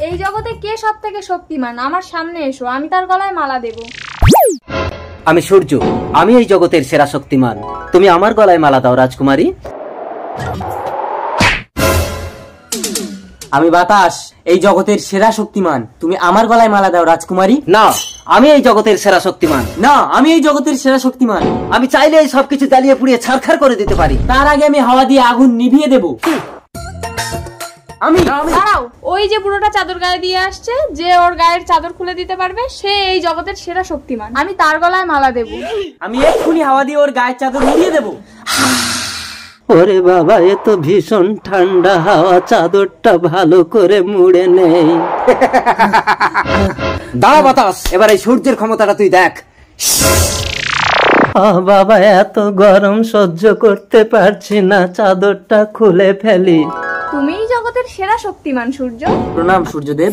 এই জগতে কে সব থেকে শক্তিমান? আমার সামনে এসো, আমি তার গলায় মালা দেব। আমি সূর্য, আমি এই জগতের সেরা শক্তিমান। তুমি আমার গলায় মালা দাও রাজকুমারী। আমি বাতাস, এই জগতের সেরা শক্তিমান। তুমি আমার গলায় মালা দাও রাজকুমারী। না, আমি এই জগতের সেরা শক্তিমান। না, আমি এই জগতের সেরা শক্তিমান। আমি চাইলে এই সবকিছু জ্বালিয়ে পুড়িয়ে ছারখার করে দিতে পারি। তার আগে আমি হাওয়া দিয়ে আগুন নিভিয়ে দেব। আমি দাঁড়াও, ওই যে বুড়োটা চাদর গায়ে দিয়ে আসছে, যে ওর গায়ের চাদর খুলে দিতে পারবে সে এই জগতের সেরা শক্তিমান। আমি তার গলায় মালা দেব। আমি এক্ষুনি হাওয়া দিয়ে ওর গায়ের চাদর উড়িয়ে দেব। ওরে বাবা, এ তো ভীষণ ঠান্ডা হাওয়া, চাদরটা ভালো করে মুড়ে নেই। দাঁড়া বাতাস, এবার এই সূর্যের ক্ষমতাটা তুই দেখ। বাবা, এত গরম সহ্য করতে পারছি না, চাদরটা খুলে ফেলি। তুমিই জগতের সেরা শক্তিমান সূর্য। প্রণাম সূর্যদেব।